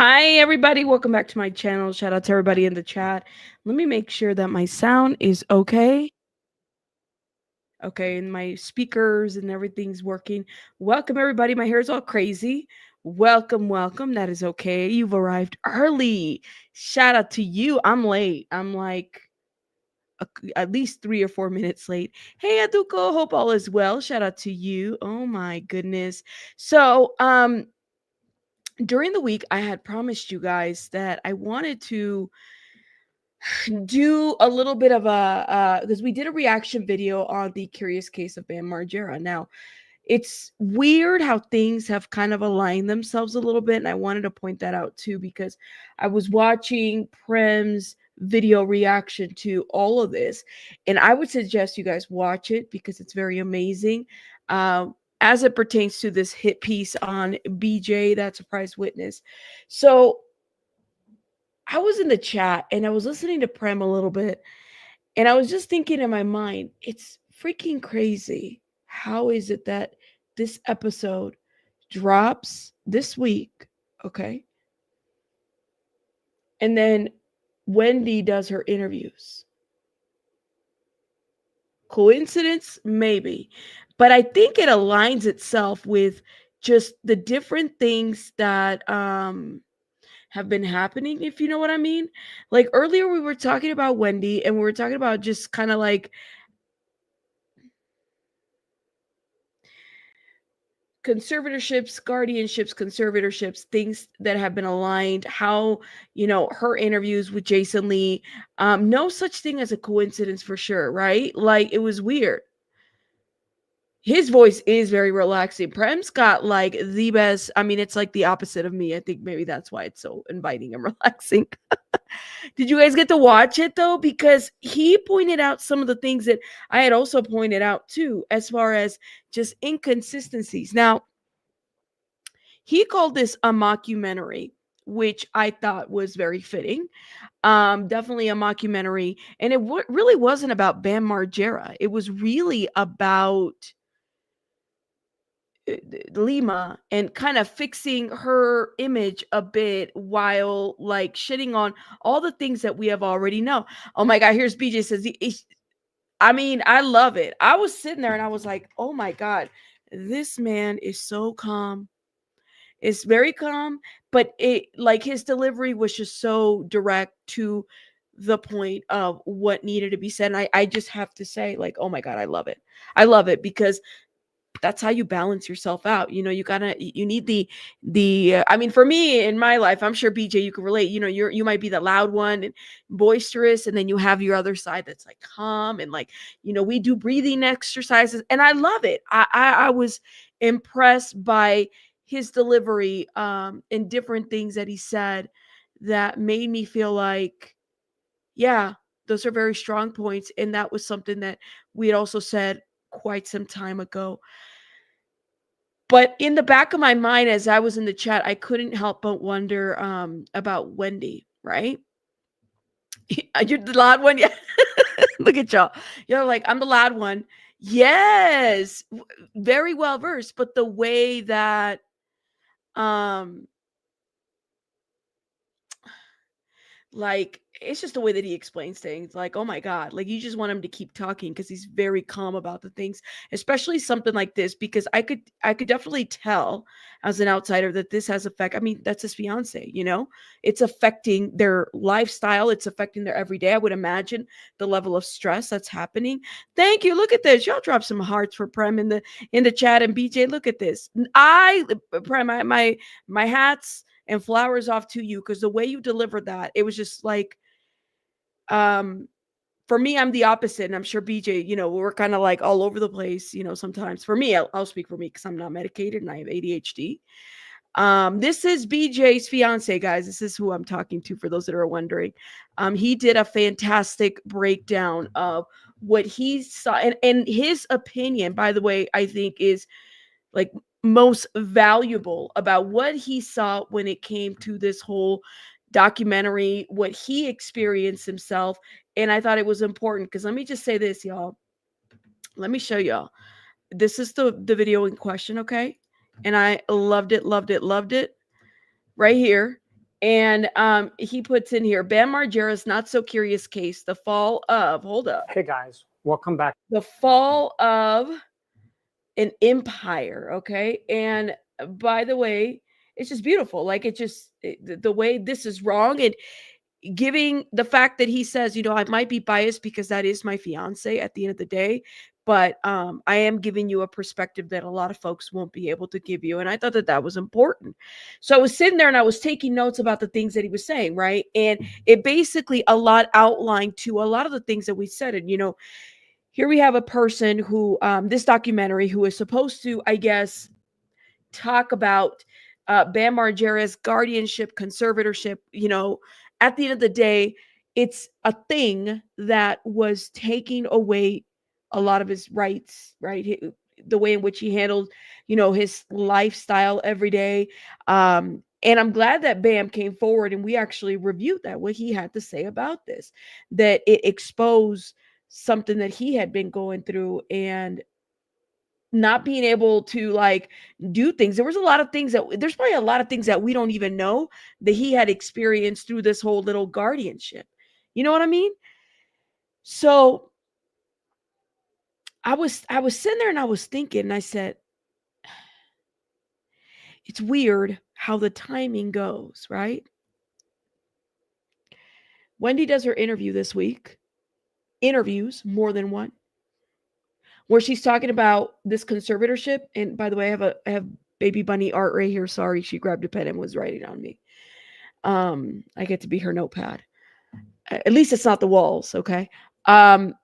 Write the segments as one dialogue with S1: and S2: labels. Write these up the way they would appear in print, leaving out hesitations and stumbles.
S1: Hi, everybody. Welcome back to my channel. Shout out to everybody in the chat. Let me make sure that my sound is okay. Okay, and my speakers and everything's working. Welcome, everybody. My hair is all crazy. Welcome, welcome. That is okay. You've arrived early. Shout out to you. I'm late. I'm like at least 3 or 4 minutes late. Hey, Aduko. Hope all is well. Shout out to you. Oh my goodness. So, during the week, I had promised you guys that I wanted to do a little bit of a because we did a reaction video on the curious case of Margera. Now, it's weird how things have kind of aligned themselves a little bit, and I wanted to point that out too because I was watching Prem's video reaction to all of this, and I would suggest you guys watch it because it's very amazing. As it pertains to this hit piece on BJ, that surprise witness. So I was in the chat and I was listening to Prem a little bit, and I was just thinking in my mind, it's freaking crazy. How is it that this episode drops this week? Okay. And then Wendy does her interviews. Coincidence? Maybe. But I think it aligns itself with just the different things that have been happening, if you know what I mean. Like earlier we were talking about Wendy and we were talking about just kind of like conservatorships, things that have been aligned, how, her interviews with Jason Lee, no such thing as a coincidence for sure, right? Like it was weird. His voice is very relaxing. Prem's got like the best. I mean, it's like the opposite of me. I think maybe that's why it's so inviting and relaxing. Did you guys get to watch it though? Because he pointed out some of the things that I had also pointed out too, as far as just inconsistencies. Now, he called this a mockumentary, which I thought was very fitting. Definitely a mockumentary. And it really wasn't about Bam Margera. It was really about Lima and kind of fixing her image a bit while like shitting on all the things that we have already know. Oh my God, here's BJ says, I mean, I love it. I was sitting there and I was like, oh my God, this man is so calm. It's very calm, but it like his delivery was just so direct to the point of what needed to be said. And I just have to say, like, oh my God, I love it. I love it because that's how you balance yourself out. You need I mean, for me in my life, I'm sure BJ, you can relate. You might be the loud one and boisterous, and then you have your other side that's like calm and like, we do breathing exercises, and I love it. I was impressed by his delivery and different things that he said that made me feel like, yeah, those are very strong points. And that was something that we had also said quite some time ago. But in the back of my mind, as I was in the chat, I couldn't help but wonder about Wendy, right? You're the loud one. Yeah. Look at y'all. You're like, I'm the loud one. Yes. Very well versed. But the way that um like it's just the way that he explains things, like, oh my God, like you just want him to keep talking because he's very calm about the things, especially something like this, because I could definitely tell as an outsider that this has effect. I mean, that's his fiance, it's affecting their lifestyle, it's affecting their everyday. I would imagine the level of stress that's happening. Thank you. Look at this. Y'all drop some hearts for Prem in the chat. And BJ, look at this. Prem, my hats and flowers off to you, because the way you delivered that, it was just like, um for me, I'm the opposite, and I'm sure BJ, we're kind of like all over the place, sometimes. For me, I'll speak for me because I'm not medicated and I have ADHD. This is BJ's fiance, guys. This is who I'm talking to, for those that are wondering. He did a fantastic breakdown of what he saw, and his opinion, by the way, I think is like most valuable about what he saw when it came to this whole documentary, what he experienced himself. And I thought it was important because let me just say this, y'all. Let me show y'all. This is the video in question, okay? And I loved it, loved it, loved it. Right here. And he puts in here, Bam Margera's not so curious case, the fall of, hold up,
S2: Hey guys, welcome back.
S1: the fall of an empire. Okay. And by the way, it's just beautiful. Like the way this is wrong, and giving the fact that he says, I might be biased because that is my fiance at the end of the day, but I am giving you a perspective that a lot of folks won't be able to give you. And I thought that that was important. So I was sitting there and I was taking notes about the things that he was saying, right? And it basically a lot outlined to a lot of the things that we said. And, here we have a person who, this documentary, who is supposed to, I guess, talk about Bam Margera's guardianship, conservatorship. At the end of the day, it's a thing that was taking away a lot of his rights, right? The way in which he handled, his lifestyle every day. And I'm glad that Bam came forward and we actually reviewed that, what he had to say about this, that it exposed something that he had been going through and not being able to like do things. There was a lot of things that there's probably a lot of things that we don't even know that he had experienced through this whole little guardianship. You know what I mean? So I was sitting there and I was thinking, and I said, it's weird how the timing goes, right? Wendy does her interview this week, interviews more than one, where she's talking about this conservatorship. And by the way, I have baby bunny art right here. Sorry, she grabbed a pen and was writing on me. I get to be her notepad. At least it's not the walls, okay? Um,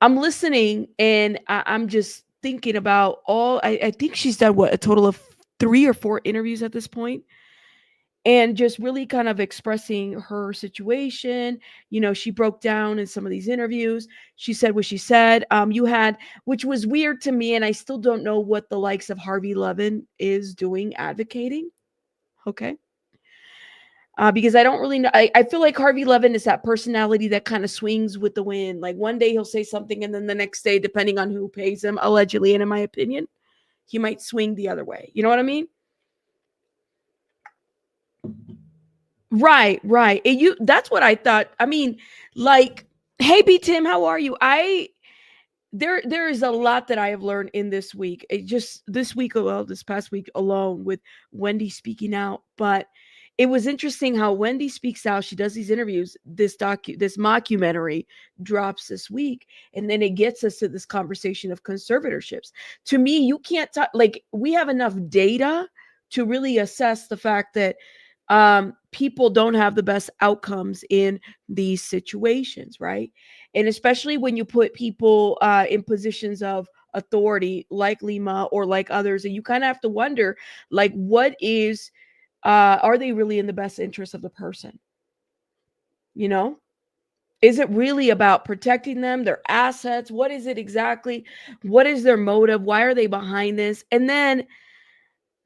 S1: I'm listening and I'm just thinking about I think she's done what, a total of 3 or 4 interviews at this point, and just really kind of expressing her situation. She broke down in some of these interviews. She said what she said. You had, which was weird to me, and I still don't know what the likes of Harvey Levin is doing advocating. Okay. Because I don't really know. I feel like Harvey Levin is that personality that kind of swings with the wind. Like one day he'll say something, and then the next day, depending on who pays him, allegedly, and in my opinion, he might swing the other way. You know what I mean? Right, right. That's what I thought. I mean, like, hey B Tim, how are you? There is a lot that I have learned in this week. It just this week alone, this past week alone, with Wendy speaking out. But it was interesting how Wendy speaks out. She does these interviews. This mockumentary drops this week, and then it gets us to this conversation of conservatorships. To me, you can't talk like we have enough data to really assess the fact that people don't have the best outcomes in these situations, right? And especially when you put people in positions of authority like Lima or like others, and you kind of have to wonder, like, what is are they really in the best interest of the person? You know, is it really about protecting them, their assets? What is it exactly? What is their motive? Why are they behind this? And then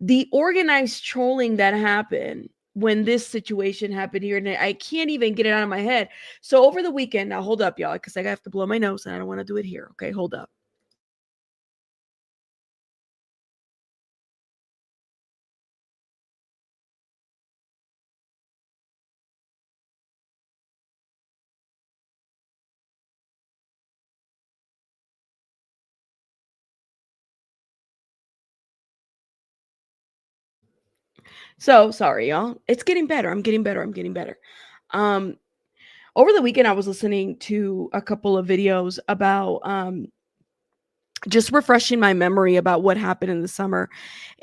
S1: the organized trolling that happened when this situation happened here, and I can't even get it out of my head. So over the weekend, now hold up, y'all, because I have to blow my nose and I don't want to do it here. Okay, hold up. So sorry, y'all. It's getting better. I'm getting better. I'm getting better. Um, Over the weekend, I was listening to a couple of videos about just refreshing my memory about what happened in the summer.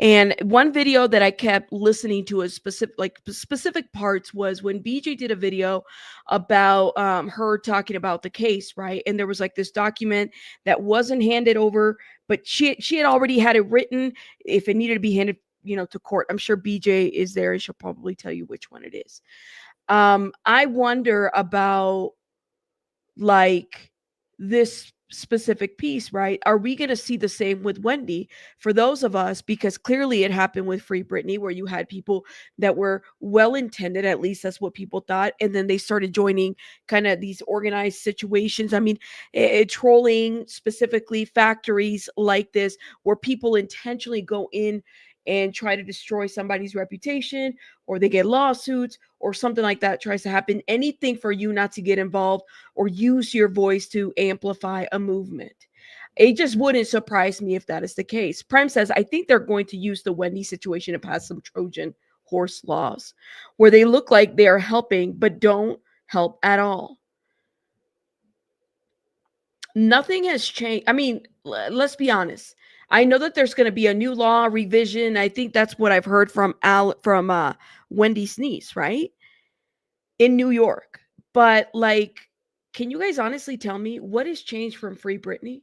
S1: And one video that I kept listening to, a specific parts, was when BJ did a video about her talking about the case, right? And there was like this document that wasn't handed over, but she had already had it written if it needed to be handed, to court. I'm sure BJ is there and she'll probably tell you which one it is. I wonder about like this specific piece, right? Are we going to see the same with Wendy for those of us? Because clearly it happened with Free Britney, where you had people that were well intended, at least that's what people thought. And then they started joining kind of these organized situations. I mean, trolling, specifically factories like this, where people intentionally go in and try to destroy somebody's reputation, or they get lawsuits or something like that tries to happen, anything for you not to get involved or use your voice to amplify a movement. It just wouldn't surprise me if that is the case. Prem says, I think they're going to use the Wendy situation to pass some Trojan horse laws where they look like they are helping but don't help at all. Nothing has changed. I mean, let's be honest. I know that there's going to be a new law revision. I think that's what I've heard from Wendy's niece, right? In New York. But like, can you guys honestly tell me what has changed from Free Britney?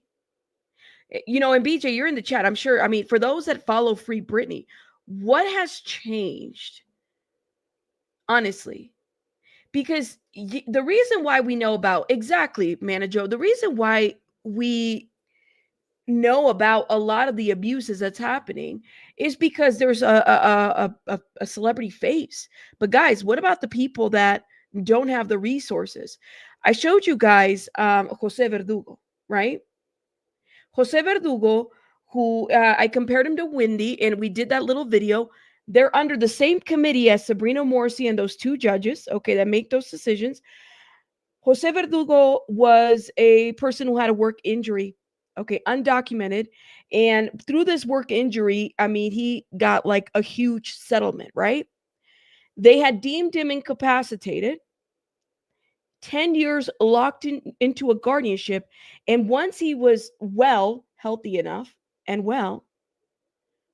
S1: And BJ, you're in the chat. I'm sure. I mean, for those that follow Free Britney, what has changed? Honestly, because the reason why we know about exactly, Manajo, the reason why we know about a lot of the abuses that's happening is because there's a celebrity face. But guys, what about the people that don't have the resources? I showed you guys Jose Verdugo, right? Jose Verdugo, who I compared him to Wendy, and we did that little video. They're under the same committee as Sabrina Morsi and those two judges, okay, that make those decisions. Jose Verdugo was a person who had a work injury, okay, undocumented. And through this work injury, I mean, he got like a huge settlement, right? They had deemed him incapacitated, 10 years locked into a guardianship. And once he was well, healthy enough, and well,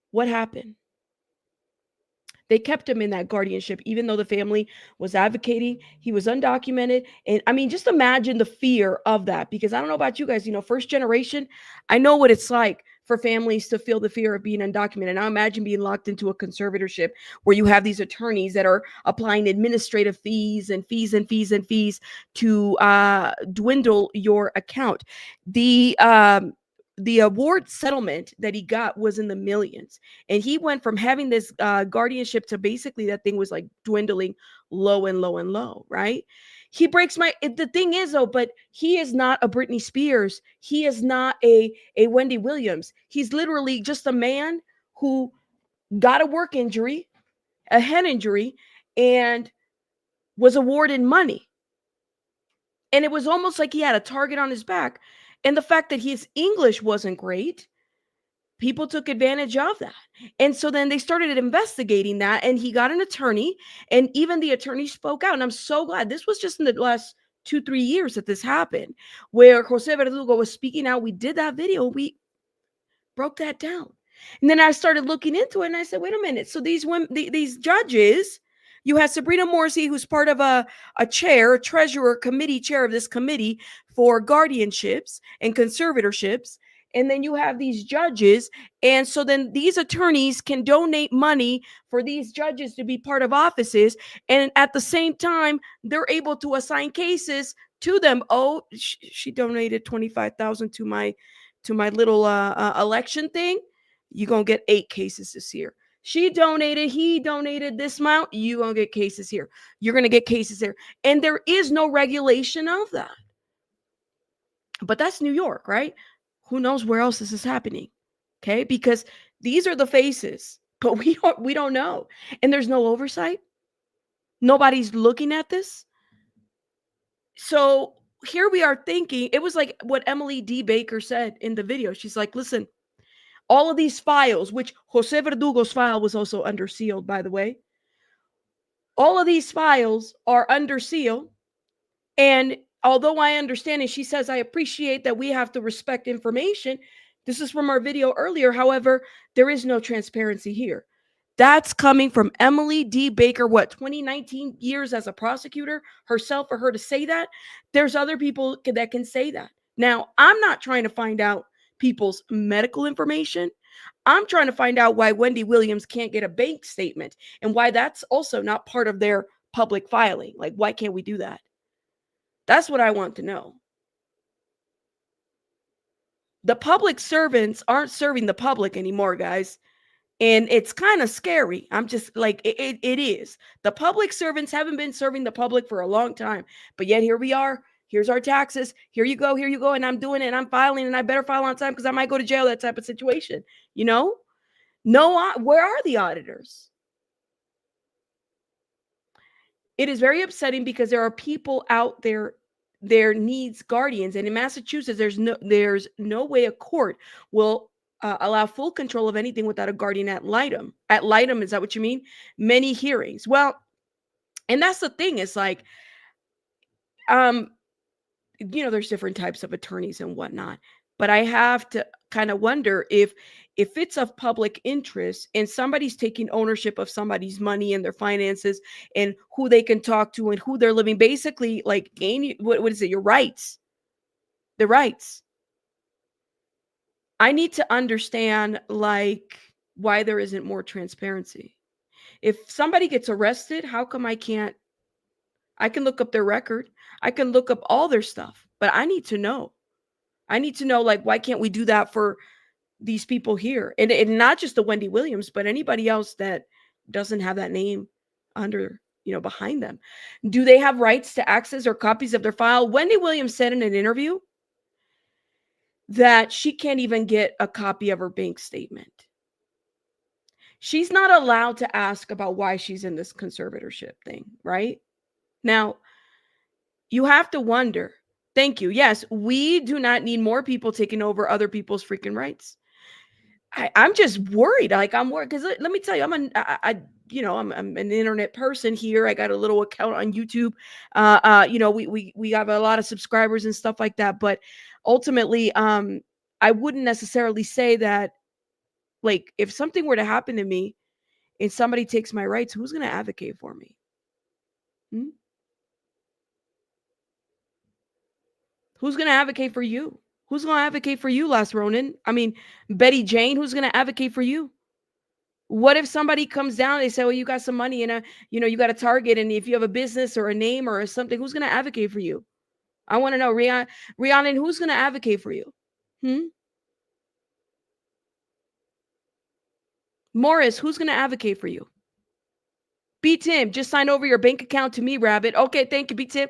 S1: what happened? They kept him in that guardianship, even though the family was advocating. He was undocumented. And I mean, just imagine the fear of that, because I don't know about you guys, first generation, I know what it's like for families to feel the fear of being undocumented. Now imagine being locked into a conservatorship where you have these attorneys that are applying administrative fees and fees and fees and fees to dwindle your account. The award settlement that he got was in the millions, and he went from having this guardianship to basically that thing was like dwindling low and low and low, right? He breaks the thing is though, but he is not a Britney Spears, he is not a Wendy Williams. He's literally just a man who got a work injury, a head injury, and was awarded money. And it was almost like he had a target on his back. And the fact that his English wasn't great, people took advantage of that. And so then they started investigating that, and he got an attorney, and even the attorney spoke out. And I'm so glad this was just in the last 2-3 years that this happened, where Jose Verdugo was speaking out. We did that video. We broke that down. And then I started looking into it, and I said, wait a minute. So these women, these judges, you have Sabrina Morsi, who's part of a treasurer, committee chair of this committee for guardianships and conservatorships. And then you have these judges. And so then these attorneys can donate money for these judges to be part of offices. And at the same time, they're able to assign cases to them. Oh, she donated 25,000 to my little election thing. You're going to get 8 cases this year. He donated this amount. You're going to get cases here. You're going to get cases there. And there is no regulation of that. But that's New York, right? Who knows where else this is happening? Okay, because these are the faces, but we don't know. And there's no oversight. Nobody's looking at this. So here we are thinking, it was like what Emily D. Baker said in the video. She's like, listen, all of these files, which Jose Verdugo's file was also under seal, by the way. All of these files are under seal. And although I understand, and she says, I appreciate that we have to respect information. This is from our video earlier. However, there is no transparency here. That's coming from Emily D. Baker, 2019 years as a prosecutor herself, for her to say that. There's other people that can say that. Now, I'm not trying to find out people's medical information. I'm trying to find out why Wendy Williams can't get a bank statement and why that's also not part of their public filing. Like, why can't we do that? That's what I want to know. The public servants aren't serving the public anymore, guys. And it's kind of scary. I'm just like, it is. The public servants haven't been serving the public for a long time. But yet here we are. Here's our taxes. Here you go. And I'm doing it. And I'm filing. And I better file on time because I might go to jail. That type of situation. No, where are the auditors? It is very upsetting because there are people out there, there needs guardians, and in Massachusetts there's no way a court will allow full control of anything without a guardian ad litem. Ad litem, is that what you mean? Many hearings. Well, and that's the thing, is like, um there's different types of attorneys and whatnot, but I have to kind of wonder if it's of public interest and somebody's taking ownership of somebody's money and their finances and who they can talk to and who they're living, basically like gain, what is it, your rights, the rights. I need to understand, like, why there isn't more transparency. If somebody gets arrested, how come I can look up their record, I can look up all their stuff, but I need to know, like, why can't we do that for these people here? And not just the Wendy Williams, but anybody else that doesn't have that name under, behind them. Do they have rights to access or copies of their file? Wendy Williams said in an interview that she can't even get a copy of her bank statement. She's not allowed to ask about why she's in this conservatorship thing, right? Now, you have to wonder. Thank you. Yes, we do not need more people taking over other people's freaking rights. I'm just worried. Like, I'm worried because let me tell you, I'm an internet person here. I got a little account on YouTube. We have a lot of subscribers and stuff like that. But ultimately, I wouldn't necessarily say that, like, if something were to happen to me and somebody takes my rights, who's going to advocate for me? Hmm? Who's going to advocate for you? Who's going to advocate for you, Last Ronin? I mean, Betty Jane, who's going to advocate for you? What if somebody comes down, they say, well, you got some money and you got a target, and if you have a business or a name or something, who's going to advocate for you? I want to know, Rhiannon, who's going to advocate for you? Hmm? Morris, who's going to advocate for you? B Tim, just sign over your bank account to me, Rabbit. Okay, thank you, B Tim.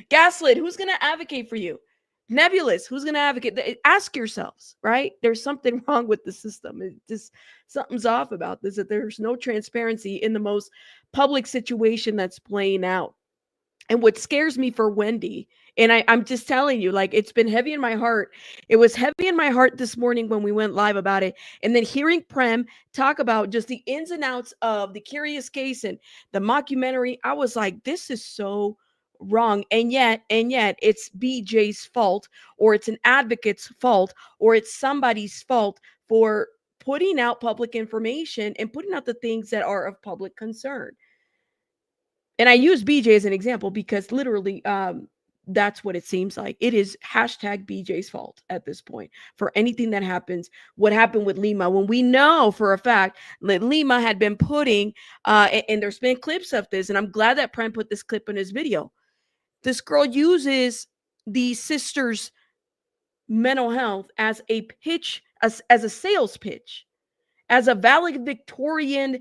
S1: Gaslit, who's going to advocate for you? Nebulous, who's going to advocate? Ask yourselves, right? There's something wrong with the system. It just, something's off about this, that there's no transparency in the most public situation that's playing out. And what scares me for Wendy, and I'm just telling you, like, it's been heavy in my heart. It was heavy in my heart this morning when we went live about it. And then hearing Prem talk about just the ins and outs of the Curious Case and the mockumentary, I was like, this is so wrong. And yet it's BJ's fault, or it's an advocate's fault, or it's somebody's fault for putting out public information and putting out the things that are of public concern. And I use BJ as an example because literally, that's what it seems like. It is hashtag BJ's fault at this point for anything that happens. What happened with Lima, when we know for a fact that Lima had been putting, and there's been clips of this, and I'm glad that Prem put this clip in his video. This girl uses the sister's mental health as a pitch, as a sales pitch, as a valedictorian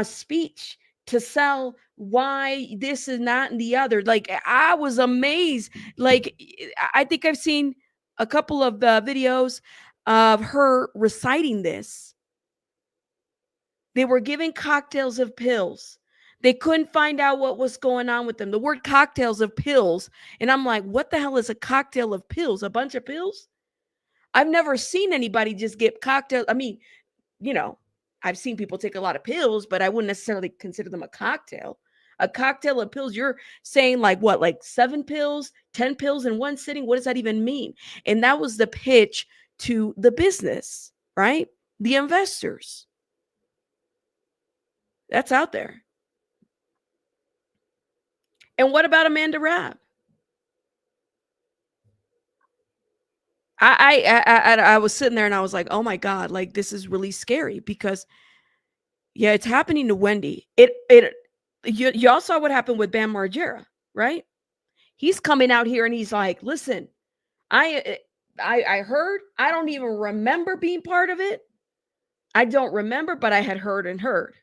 S1: speech to sell why this is not and the other. Like, I was amazed. Like, I think I've seen a couple of videos of her reciting this. They were giving cocktails of pills. They couldn't find out what was going on with them. The word cocktails of pills. And I'm like, what the hell is a cocktail of pills? A bunch of pills? I've never seen anybody just get cocktails. I mean, you know, I've seen people take a lot of pills, but I wouldn't necessarily consider them a cocktail. A cocktail of pills, you're saying like what, like 7 pills, 10 pills in one sitting? What does that even mean? And that was the pitch to the business, right? The investors. That's out there. And what about Amanda Rabb? I was sitting there and I was like, oh my God, like, this is really scary because, yeah, it's happening to Wendy. You all saw what happened with Bam Margera, right? He's coming out here and he's like, listen, I I heard, I don't even remember being part of it. I don't remember, but I had heard and heard.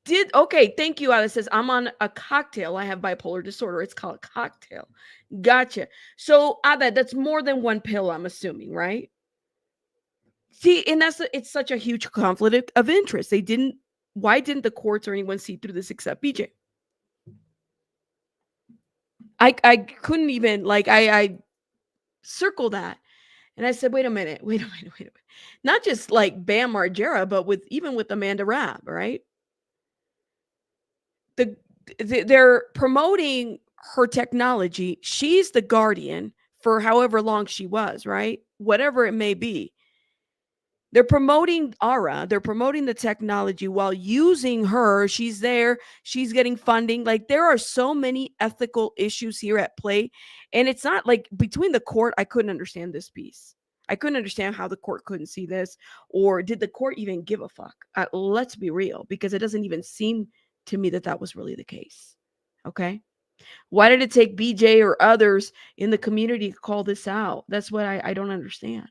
S1: Did okay, thank you, Alice says, "I'm on a cocktail. I have bipolar disorder. It's called cocktail." Gotcha. So, that's more than one pill, I'm assuming, right? See, and it's such a huge conflict of interest. Why didn't the courts or anyone see through this except BJ? I couldn't even like I circle that. And I said, "Wait a minute, wait a minute, wait a minute." Not just like Bam Margera, but even with Amanda Rabb, right? The they're promoting her technology. She's the guardian for however long she was, right? Whatever it may be. They're promoting Aura, they're promoting the technology while using her. She's there, she's getting funding. Like there are so many ethical issues here at play. And it's not like between the court, I couldn't understand this piece. I couldn't understand how the court couldn't see this, or did the court even give a fuck? Let's be real, because it doesn't even seem to me that that was really the case. Okay. Why did it take BJ or others in the community to call this out? That's what I don't understand.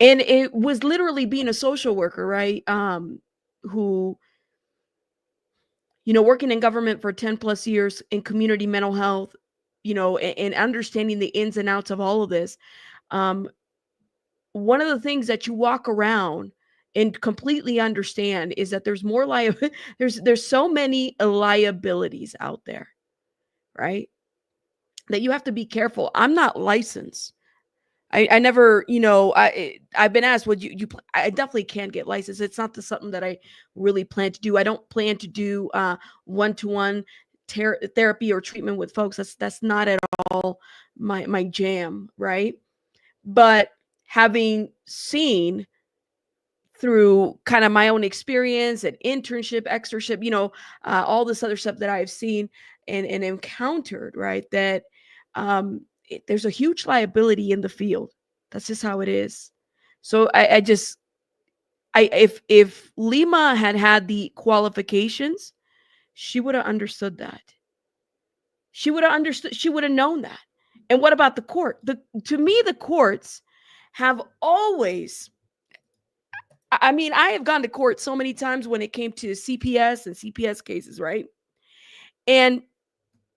S1: And it was literally being a social worker, right? Who, working in government for 10 plus years in community mental health, and understanding the ins and outs of all of this. Um, One of the things that you walk around and completely understand is that there's more there's so many liabilities out there, right? That you have to be careful. I'm not licensed. I never, I've been asked, would I definitely can get licensed. It's not something that I really plan to do. I don't plan to do one-to-one therapy or treatment with folks. That's not at all my jam, right? But having seen through kind of my own experience and internship, externship, all this other stuff that I've seen and encountered, right? That there's a huge liability in the field. That's just how it is. So I just, if Lima had the qualifications, she would have understood that. She would have understood. She would have known that. And what about the court? To me, the courts have always, I mean, I have gone to court so many times when it came to CPS and CPS cases, right? And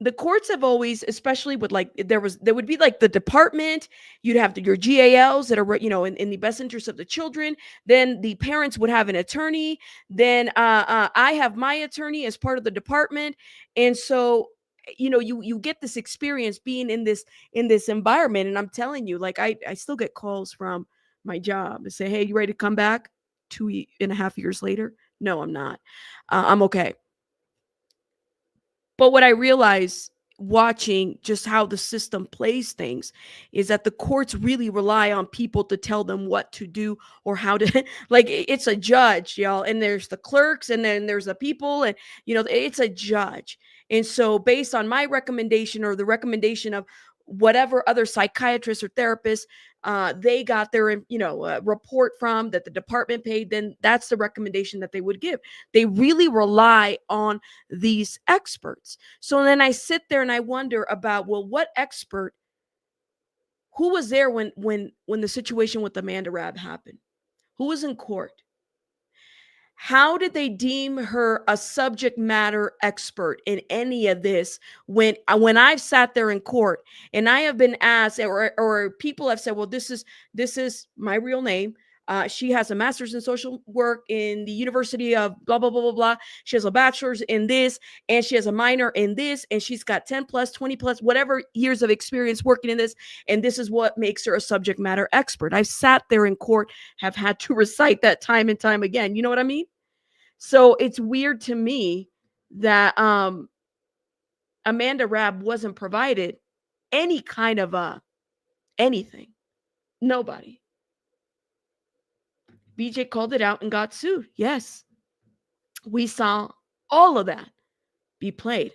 S1: the courts have always, especially with like, there would be like the department, you'd have your GALs that are, in the best interest of the children. Then the parents would have an attorney. Then I have my attorney as part of the department. And so, you get this experience being in this environment. And I'm telling you, like, I still get calls from my job and say, "Hey, you ready to come back 2.5 years later?" No, I'm not. I'm okay. But what I realize watching just how the system plays things is that the courts really rely on people to tell them what to do or how to like it's a judge, y'all, and there's the clerks and then there's the people, and it's a judge. And so based on my recommendation or the recommendation of whatever other psychiatrist or therapist they got their report from that the department paid, then that's the recommendation that they would give. They really rely on these experts. So then I sit there and I wonder about, well, what expert, who was there when the situation with Amanda Rabb happened? Who was in court? How did they deem her a subject matter expert in any of this when I've sat there in court and I have been asked, or people have said, well, this is my real name. She has a master's in social work in the University of blah blah blah blah blah. She has a bachelor's in this, and she has a minor in this, and she's got 10 plus, 20 plus, whatever years of experience working in this, and this is what makes her a subject matter expert. I've sat there in court, have had to recite that time and time again. You know what I mean? So it's weird to me that Amanda Rabb wasn't provided any kind of anything. Nobody. BJ called it out and got sued. Yes. We saw all of that be played.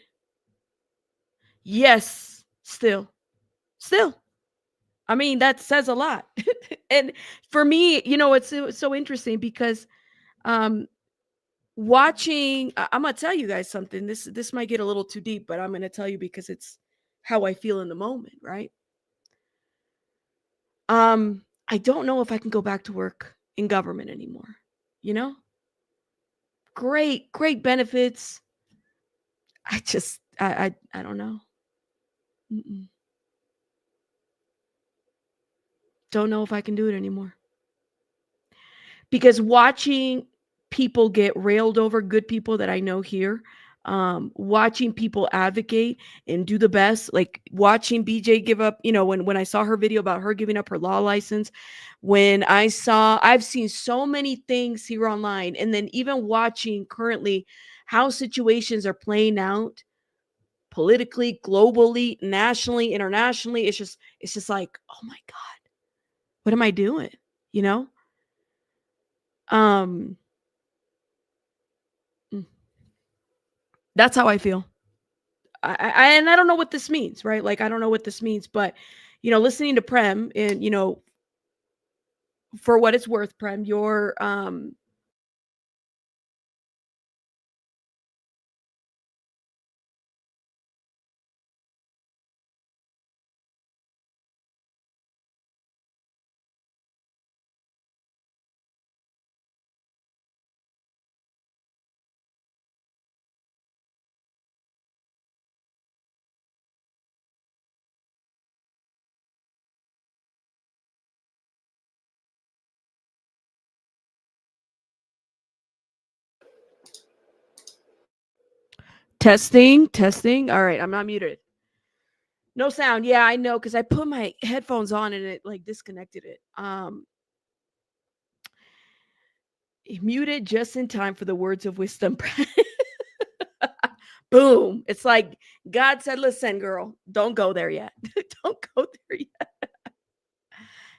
S1: Yes, still. Still. I mean, that says a lot. And for me, it's so interesting because um watching, I'm gonna tell you guys something. This might get a little too deep, but I'm gonna tell you because it's how I feel in the moment, right? I don't know if I can go back to work in government anymore, you know? great, great benefits. I don't know. Mm-mm. Don't know if I can do it anymore. Because watching people get railed over, good people that I know here, watching people advocate and do the best, like watching BJ give up, when I saw her video about her giving up her law license, I've seen so many things here online, and then even watching currently how situations are playing out politically, globally, nationally, internationally. It's just like, oh my God, what am I doing? You know? Um, mm, that's how I feel. And I don't know what this means, right? Like I don't know what this means, but listening to Prem and for what it's worth, Prem, your testing, testing. All right, I'm not muted. No sound. Yeah, I know because I put my headphones on and it like disconnected it. Muted just in time for the words of wisdom. Boom. It's like God said, listen, girl, don't go there yet. Don't go there yet.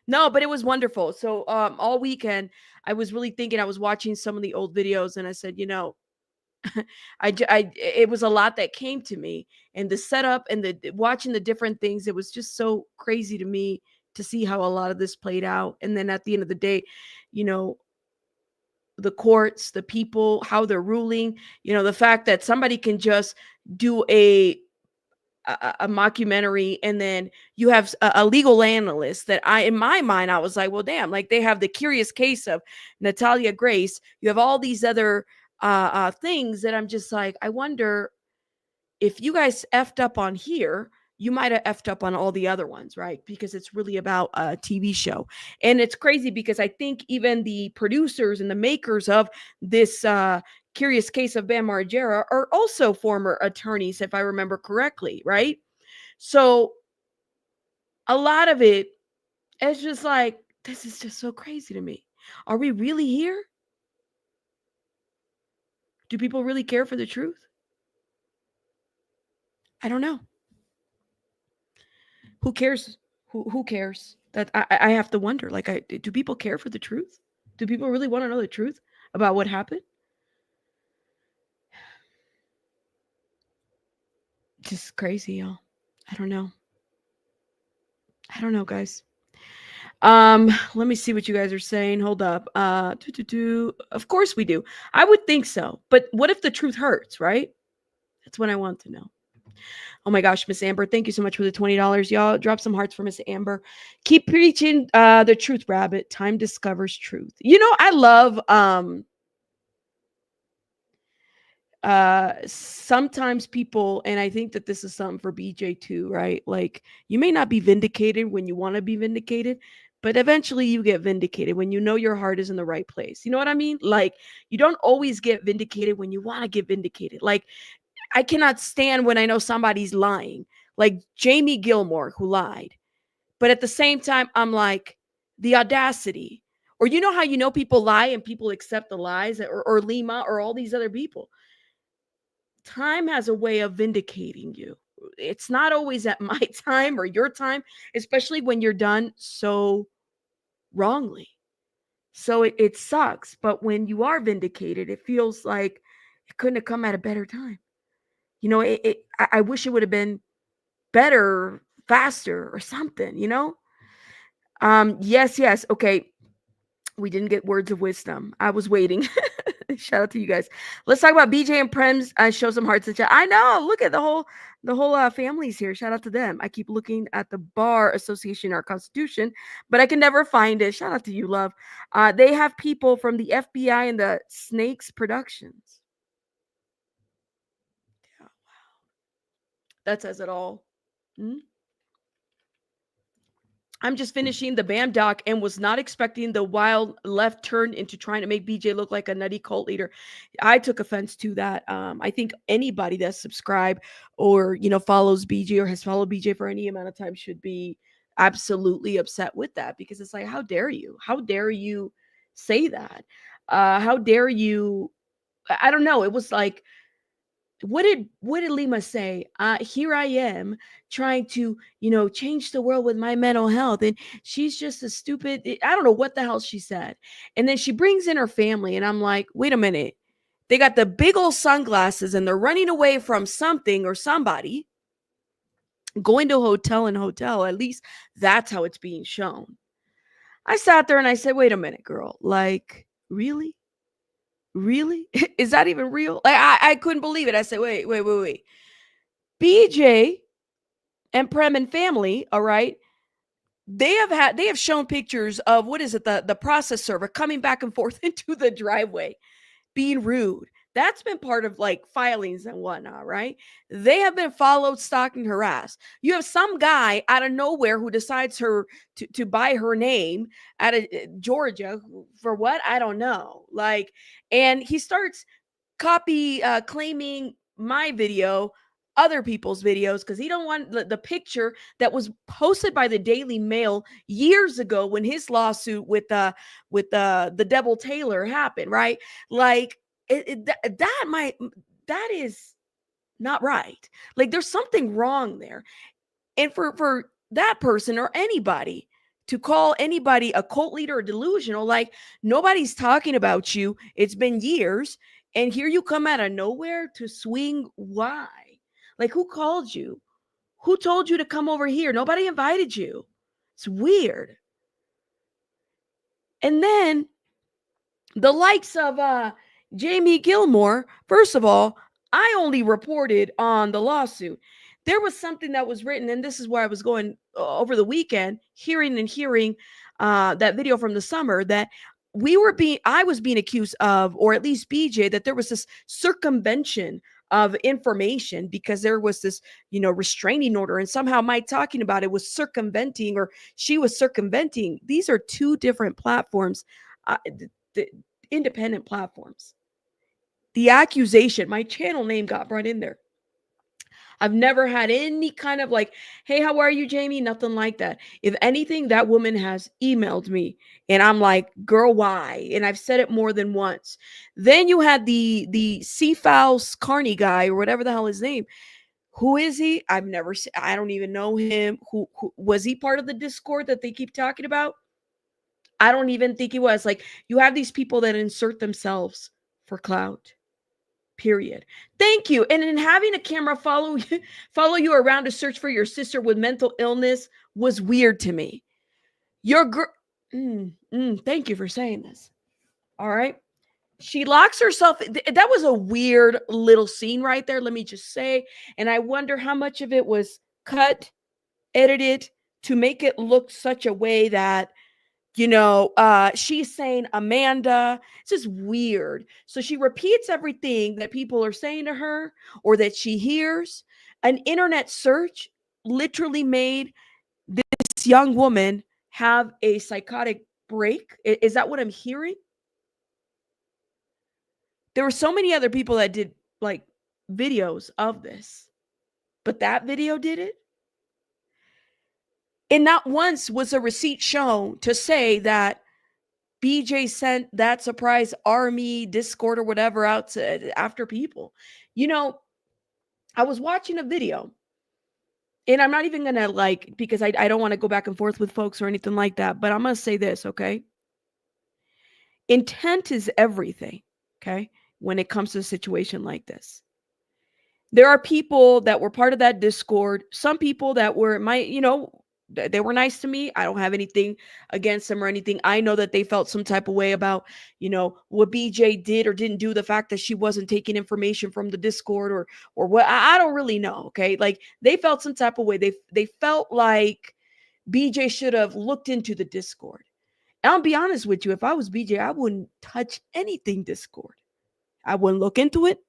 S1: No, but it was wonderful. So all weekend I was really thinking, I was watching some of the old videos and I said, it was a lot that came to me, and the setup and the watching the different things, it was just so crazy to me to see how a lot of this played out. And then at the end of the day, you know, the courts, the people, how they're ruling, the fact that somebody can just do a mockumentary, and then you have a legal analyst that in my mind, I was like, well, damn, like they have the curious case of Natalia Grace. You have all these other things that I'm just like, I wonder if you guys effed up on here, you might have effed up on all the other ones, right? Because it's really about a TV show. And it's crazy because I think even the producers and the makers of this Curious Case of Bam Margera are also former attorneys, if I remember correctly, right? So a lot of it is just like, this is just so crazy to me. Are we really here? Do people really care for the truth? I don't know. Who cares? Who cares? That I have to wonder. Like, do people care for the truth? Do people really want to know the truth about what happened? Just crazy, y'all. I don't know. I don't know, guys. Let me see what you guys are saying. Hold up. Of course we do. I would think so. But what if the truth hurts, right? That's what I want to know. Oh my gosh, Miss Amber, thank you so much for the $20. Y'all drop some hearts for Miss Amber. Keep preaching the truth, rabbit. Time discovers truth. I love sometimes people, and I think that this is something for BJ too, right? Like you may not be vindicated when you want to be vindicated, but eventually you get vindicated when you know your heart is in the right place. You know what I mean? Like you don't always get vindicated when you want to get vindicated. Like I cannot stand when I know somebody's lying, like Jamie Gilmore who lied. But at the same time, I'm like, the audacity. Or how people lie and people accept the lies, or Lima or all these other people. Time has a way of vindicating you. It's not always at my time or your time, especially when you're done so wrongly. So it sucks. But when you are vindicated, it feels like it couldn't have come at a better time. I wish it would have been better, faster, or something. Yes, yes. Okay. We didn't get words of wisdom. I was waiting. Shout out to you guys. Let's talk about BJ and Prem's show some hearts in chat. I know. Look at the whole families here. Shout out to them. I keep looking at the Bar Association, our Constitution, but I can never find it. Shout out to you, love. They have people from the FBI and the Snakes Productions. Yeah, that says it all. Hmm? I'm just finishing the BAM doc and was not expecting the wild left turn into trying to make BJ look like a nutty cult leader. I took offense to that. I think anybody that's subscribed or follows BJ or has followed BJ for any amount of time should be absolutely upset with that, because it's like, how dare you? How dare you say that? How dare you? I don't know. It was like, what did Lima say? Here I am trying to, change the world with my mental health. And she's just a stupid, I don't know what the hell she said. And then she brings in her family, and I'm like, wait a minute. They got the big old sunglasses and they're running away from something or somebody, going to hotel. At least that's how it's being shown. I sat there and I said, wait a minute, girl. Like, really? Really? Is that even real? Like, I couldn't believe it. I said, wait. BJ and Prem and family, all right, they have shown pictures of, what is it, the process server coming back and forth into the driveway, being rude. That's been part of like filings and whatnot, right? They have been followed, stalked, and harassed. You have some guy out of nowhere who decides to buy her name out of Georgia for what? I don't know. Like, and he starts claiming my video, other people's videos, because he don't want the picture that was posted by the Daily Mail years ago when his lawsuit with the Devil Taylor happened, right? Like, that is not right. Like, there's something wrong there. And for that person or anybody to call anybody a cult leader or delusional, like, nobody's talking about you. It's been years. And here you come out of nowhere to swing. Why? Like, who called you? Who told you to come over here? Nobody invited you. It's weird. And then the likes of Jamie Gilmore, first of all, I only reported on the lawsuit. There was something that was written, and this is where I was going over the weekend, hearing that video from the summer, that I was being accused of, or at least BJ, that there was this circumvention of information because there was this, restraining order, and somehow my talking about it was circumventing, or she was circumventing. These are two different platforms. The independent platforms. The accusation, my channel name got brought in there. I've never had any kind of like, hey, how are you, Jamie? Nothing like that. If anything, that woman has emailed me, and I'm like, girl, why? And I've said it more than once. Then you had the Seafowls Carney guy, or whatever the hell his name. Who is he? I've never seen. I don't even know him. Who was he part of the Discord that they keep talking about? I don't even think he was. Like, you have these people that insert themselves for clout. Period. Thank you. And in having a camera follow you around to search for your sister with mental illness was weird to me. Your girl. Thank you for saying this. All right. She locks herself. That was a weird little scene right there, let me just say. And I wonder how much of it was cut, edited to make it look such a way that, she's saying Amanda. It's just weird. So she repeats everything that people are saying to her or that she hears. An internet search literally made this young woman have a psychotic break. Is that what I'm hearing? There were so many other people that did like videos of this, but that video did it. And not once was a receipt shown to say that BJ sent that surprise army, Discord, or whatever out to after people. I was watching a video, and I'm not even going to because I don't want to go back and forth with folks or anything like that, but I'm going to say this, okay? Intent is everything, okay? When it comes to a situation like this. There are people that were part of that Discord, some people that were They were nice to me. I don't have anything against them or anything. I know that they felt some type of way about, what BJ did or didn't do, the fact that she wasn't taking information from the Discord or what. I don't really know, okay? Like they felt some type of way. They felt like BJ should have looked into the Discord. And I'll be honest with you, if I was BJ, I wouldn't touch anything Discord. I wouldn't look into it.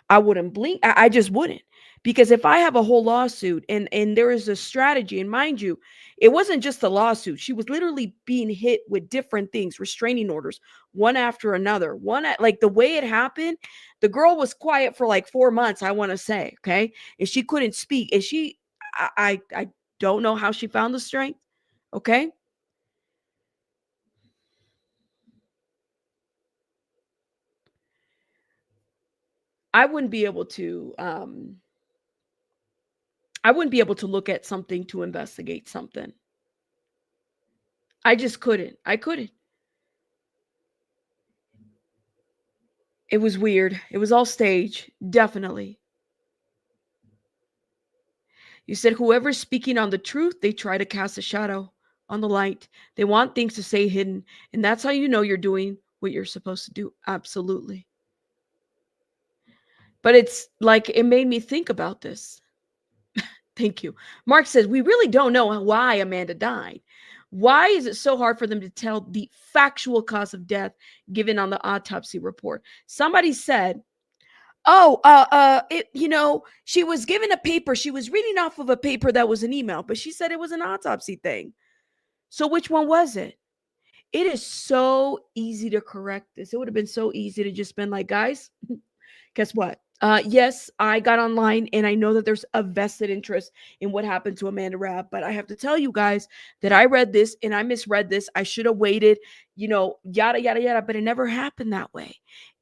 S1: I wouldn't blink. I just wouldn't. Because if I have a whole lawsuit and there is a strategy, and mind you, it wasn't just a lawsuit. She was literally being hit with different things, restraining orders, one after another. Like the way it happened, the girl was quiet for like 4 months, I want to say. Okay. And she couldn't speak. And I don't know how she found the strength. Okay. I wouldn't be able to I wouldn't be able to look at something to investigate something. I just couldn't. I couldn't. It was weird. It was all stage, definitely. You said whoever's speaking on the truth, they try to cast a shadow on the light. They want things to stay hidden, and that's how you know you're doing what you're supposed to do. Absolutely. But it's like it made me think about this. Thank you. Mark says, we really don't know why Amanda died. Why is it so hard for them to tell the factual cause of death given on the autopsy report? Somebody said, oh, she was given a paper. She was reading off of a paper that was an email, but she said it was an autopsy thing. So which one was it? It is so easy to correct this. It would have been so easy to just been like, guys, guess what? Yes, I got online and I know that there's a vested interest in what happened to Amanda Rabb, but I have to tell you guys that I read this and I misread this. I should have waited, yada, yada, yada, but it never happened that way.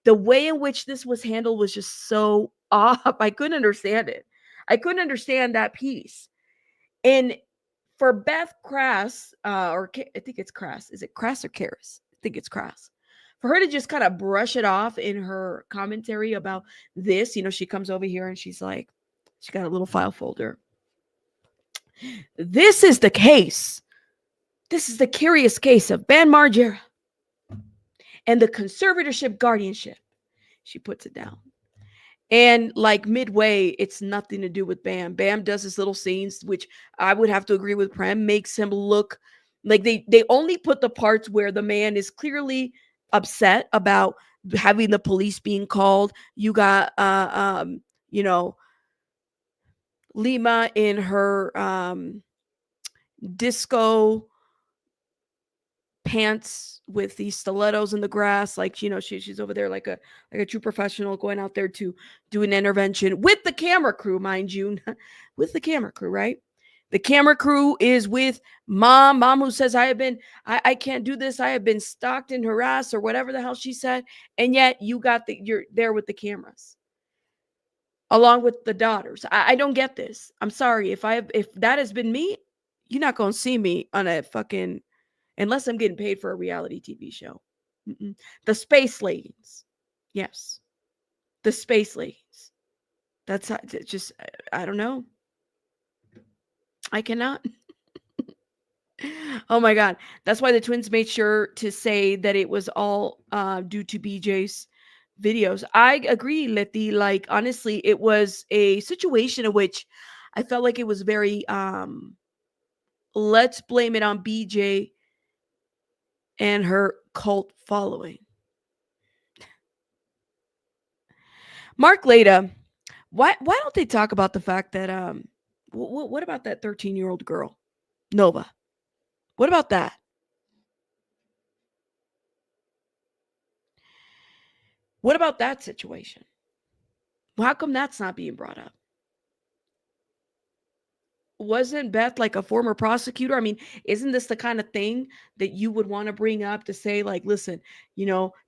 S1: The way in which this was handled was just so off. I couldn't understand it. I couldn't understand that piece. And for Beth Crass, I think it's Crass. Is it Crass or Karis? I think it's Crass. For her to just kind of brush it off in her commentary about this, she comes over here and she's like, she got a little file folder. This is the case. This is the curious case of Ban Margera and the conservatorship guardianship. She puts it down. And like midway, it's nothing to do with Bam. Bam does his little scenes, which I would have to agree with Prem, makes him look like they only put the parts where the man is clearly upset about having the police being called. You got Lima in her disco pants with these stilettos in the grass, like she's over there like a true professional, going out there to do an intervention with the camera crew, mind you. With the camera crew, right? The camera crew is with mom who says, I can't do this, I have been stalked and harassed, or whatever the hell she said. And yet you're there with the cameras along with the daughters. I don't get this. I'm sorry if that has been me. You're not gonna see me on a fucking, unless I'm getting paid for a reality TV show. Mm-mm. The space ladies. Yes. The space ladies. That's just, I don't know. I cannot. Oh my God. That's why the twins made sure to say that it was all due to BJ's videos. I agree, Letty. Like, honestly, it was a situation in which I felt like it was very, let's blame it on BJ and her cult following. Mark Leda, why don't they talk about the fact that what about that 13-year-old girl, Nova? What about that? What about that situation? Well, how come that's not being brought up? Wasn't Beth like a former prosecutor? I mean, isn't this the kind of thing that you would want to bring up to say, like, listen,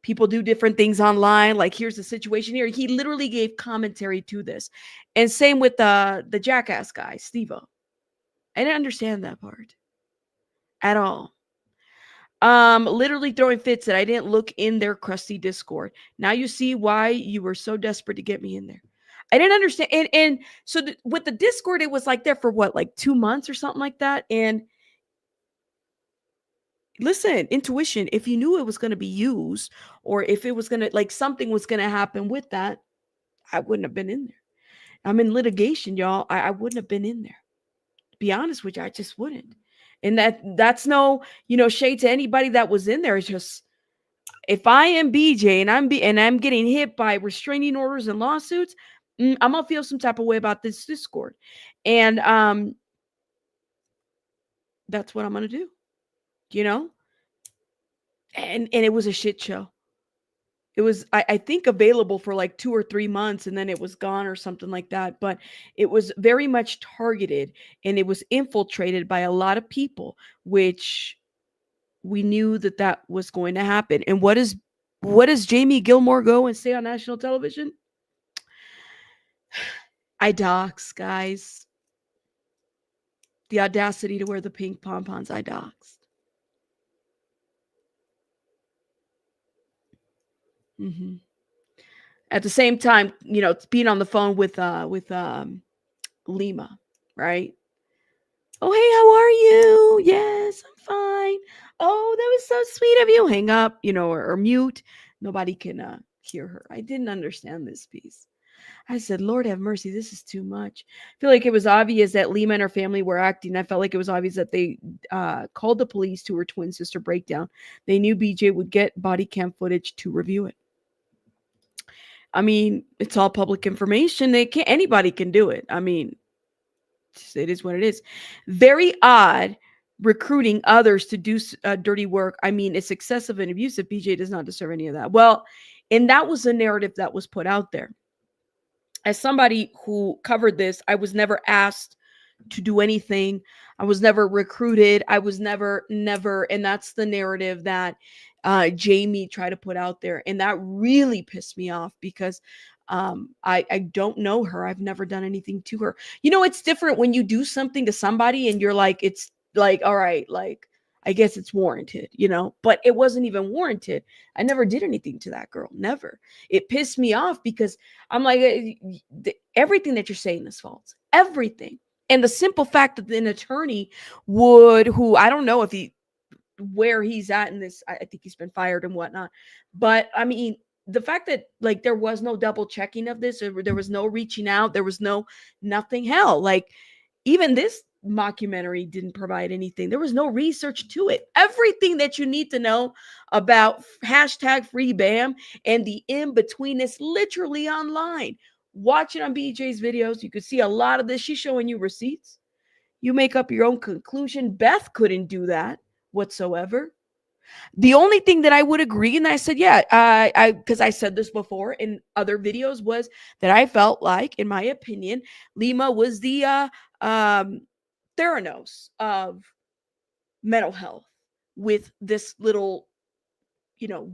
S1: people do different things online. Like, here's the situation here. He literally gave commentary to this. And same with the jackass guy, Steve-O. I didn't understand that part at all. Literally throwing fits that I didn't look in their crusty Discord. Now you see why you were so desperate to get me in there. I didn't understand. And so with the Discord, it was like there for what, like 2 months or something like that. And listen, intuition, if you knew it was going to be used, or if it was going to, like, something was going to happen with that, I wouldn't have been in there. I'm in litigation, y'all. I wouldn't have been in there. To be honest with you, I just wouldn't. And that's no, shade to anybody that was in there. It's just, if I am BJ and I'm getting hit by restraining orders and lawsuits, I'm gonna feel some type of way about this Discord. And that's what I'm gonna do, you know? And it was a shit show. It was, I think, available for like 2 or 3 months, and then it was gone or something like that. But it was very much targeted, and it was infiltrated by a lot of people, which we knew that was going to happen. And what does Jamie Gilmore go and say on national television? I dox, guys. The audacity to wear the pink pompons, I doxed. Mm-hmm. At the same time, being on the phone with Lima, right? Oh, hey, how are you? Yes, I'm fine. Oh, that was so sweet of you. Hang up, or mute. Nobody can hear her. I didn't understand this piece. I said, Lord have mercy, this is too much. I feel like it was obvious that Lima and her family were acting. I felt like it was obvious that they called the police to her twin sister breakdown. They knew BJ would get body cam footage to review it. I mean, it's all public information. Anybody can do it. I mean, it is what it is. Very odd recruiting others to do dirty work. I mean, it's excessive and abusive. BJ does not deserve any of that. Well, and that was the narrative that was put out there. As somebody who covered this, I was never asked to do anything. I was never recruited. I was never, and that's the narrative that Jamie tried to put out there. And that really pissed me off because I don't know her. I've never done anything to her. It's different when you do something to somebody and you're like, it's like, all right, like, I guess it's warranted, but it wasn't even warranted. I never did anything to that girl. Never. It pissed me off because I'm like, everything that you're saying is false. Everything. And the simple fact that an attorney who I don't know where he's at in this, I think he's been fired and whatnot. But I mean, the fact that, like, there was no double checking of this, or there was no reaching out, there was nothing. Hell, like, even this mockumentary didn't provide anything. There was no research to it. Everything that you need to know about hashtag freebam and the in between is literally online. Watch it on BJ's videos. You could see a lot of this. She's showing you receipts. You make up your own conclusion. Beth couldn't do that whatsoever. The only thing that I would agree, and I said, yeah, because I said this before in other videos, was that I felt like, in my opinion, Lima was the Theranos of mental health with this little,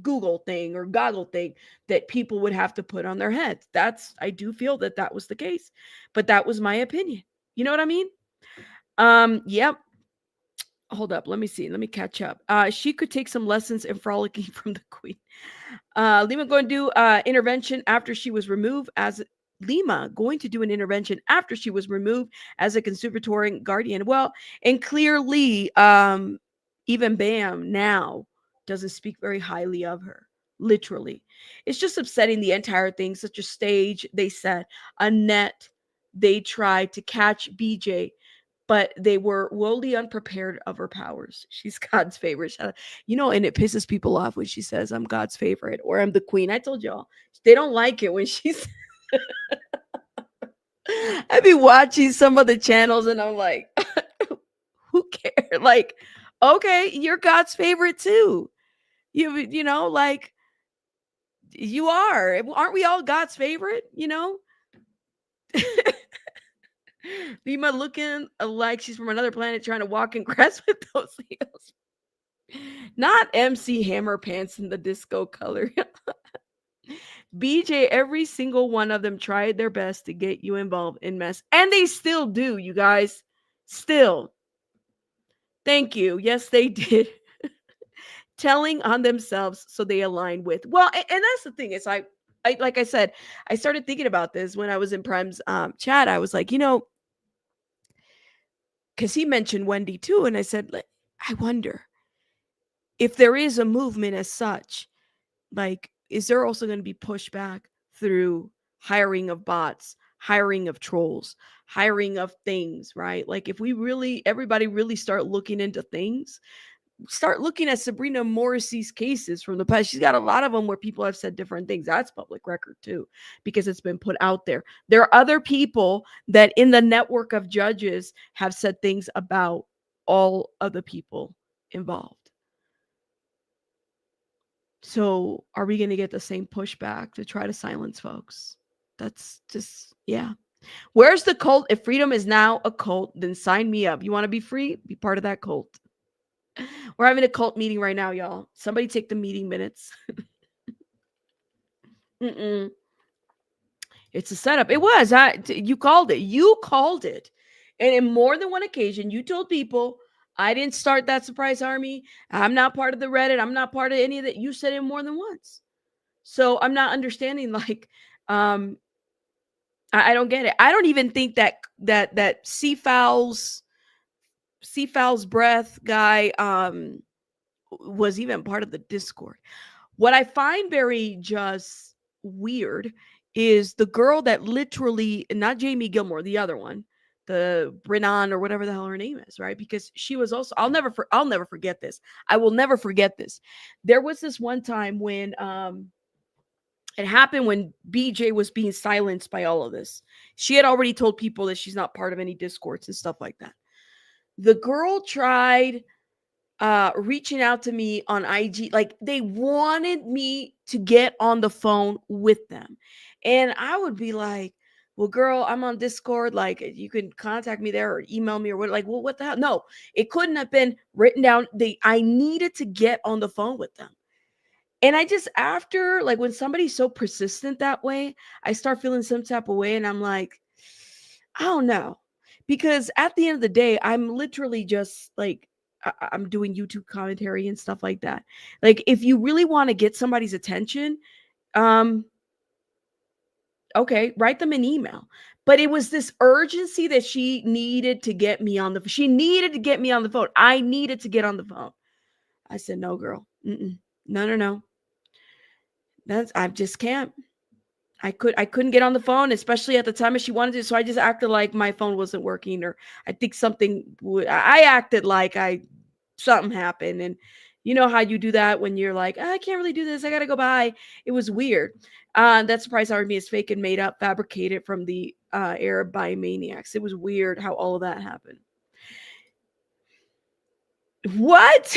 S1: Google thing or goggle thing that people would have to put on their heads. I do feel that was the case, but that was my opinion. You know what I mean? Yep. Hold up. Let me see. Let me catch up. She could take some lessons in frolicking from the queen. Lima going to do intervention after she was removed as Lima going to do an intervention after she was removed as a conservatory guardian. Well, and clearly, even Bam now doesn't speak very highly of her. Literally, it's just upsetting, the entire thing. Such a stage they set, a net they tried to catch BJ, but they were woefully unprepared of her powers. She's God's favorite. And it pisses people off when she says, I'm God's favorite or I'm the queen. I told y'all, they don't like it when she's. I'd be watching some of the channels and I'm like, who cares? Like, okay, you're God's favorite too. Like, you are. Aren't we all God's favorite? Lima looking like she's from another planet trying to walk in grass with those heels. Not MC Hammer pants in the disco color. BJ, every single one of them tried their best to get you involved in mess. And they still do, you guys. Still. Thank you. Yes, they did. Telling on themselves so they align with. Well, and that's the thing. It's like, like I said, I started thinking about this when I was in Prime's chat. I was like, because he mentioned Wendy too, and I said, like, I wonder if there is a movement as such. Like, is there also going to be pushback through hiring of bots, hiring of trolls, hiring of things, right? Like, if we really, everybody really start looking into things, start looking at Sabrina Morrissey's cases from the past. She's got a lot of them where people have said different things. That's public record too, because it's been put out there. There are other people that in the network of judges have said things about all of the people involved. So are we going to get the same pushback to try to silence folks? That's just, yeah. Where's the cult? If freedom is now a cult, then sign me up. You want to be free? Be part of that cult. We're having a cult meeting right now, y'all. Somebody take the meeting minutes. Mm-mm. It's a setup. It was. You called it. You called it. And in more than one occasion, you told people, I didn't start that surprise army. I'm not part of the Reddit. I'm not part of any of that. You said it more than once. So I'm not understanding, like, um, I don't get it. I don't even think that Seafowl's breath guy was even part of the Discord. What I find very just weird is the girl that literally, not Jamie Gilmore, the other one, the Brennan or whatever the hell her name is, right? Because she was also, I'll never forget this. I will never forget this. There was this one time when it happened when BJ was being silenced by all of this. She had already told people that she's not part of any discords and stuff like that. The girl tried reaching out to me on IG. Like, they wanted me to get on the phone with them. And I would be like, well, girl, I'm on Discord. Like, you can contact me there or email me or what. Like, well, what the hell? No, it couldn't have been written down. I needed to get on the phone with them. And I just, after, like, when somebody's so persistent that way, I start feeling some type of way. And I'm like, I don't know. Because at the end of the day, I'm literally just like, I'm doing YouTube commentary and stuff like that. Like, if you really want to get somebody's attention, um, okay, write them an email. But it was this urgency that she needed to get me on the, she needed to get me on the phone. I needed to get on the phone. I said, no, girl. Mm-mm. No, no, no. I just can't. I couldn't get on the phone, especially at the time if she wanted to. So I just acted like my phone wasn't working, or I think something would. I acted like something happened, and you know how you do that when you're like, I can't really do this. I gotta go by. It was weird. That surprise army is fake and made up, fabricated from the Arab biomaniacs. It was weird how all of that happened. What?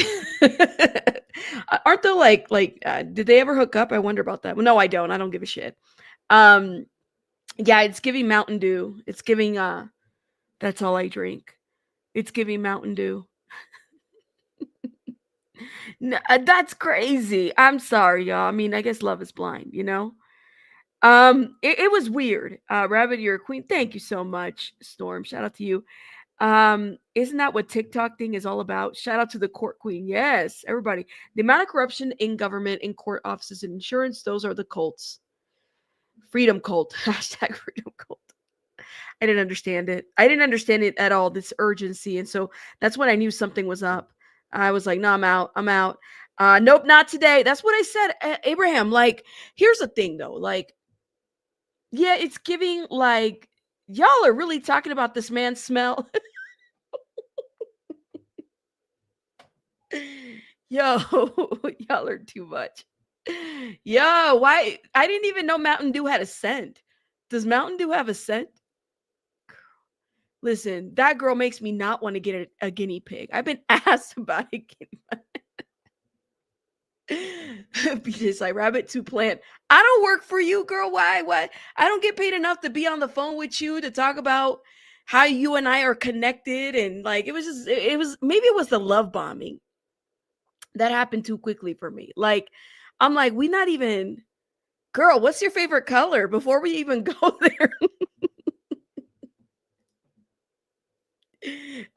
S1: Aren't they did they ever hook up? I wonder about that. Well, no, I don't. I don't give a shit. Um, yeah, it's giving Mountain Dew. It's giving that's all I drink. It's giving Mountain Dew. No, that's crazy. I'm sorry, y'all. I mean, I guess love is blind, you know? It was weird. Rabbit, you're a queen. Thank you so much, Storm. Shout out to you. Isn't that what TikTok thing is all about? Shout out to the court queen. Yes, everybody. The amount of corruption in government, in court offices, and insurance, those are the cults. Freedom cult. Hashtag freedom cult. I didn't understand it. I didn't understand it at all, this urgency. And so that's when I knew something was up. I was like, no, I'm out. I'm out. Nope, not today. That's what I said. Abraham, like, here's the thing though. Like, yeah, it's giving like, y'all are really talking about this man's smell. Yo, y'all are too much. Yo, why? I didn't even know Mountain Dew had a scent. Does Mountain Dew have a scent? Listen, that girl makes me not want to get a guinea pig. I've been asked about a guinea pig. BJ's like, rabbit to plant. I don't work for you, girl. Why? Why? I don't get paid enough to be on the phone with you to talk about how you and I are connected. And like, it was just, it was, maybe it was the love bombing that happened too quickly for me. Like, I'm like, we not even, girl, what's your favorite color before we even go there?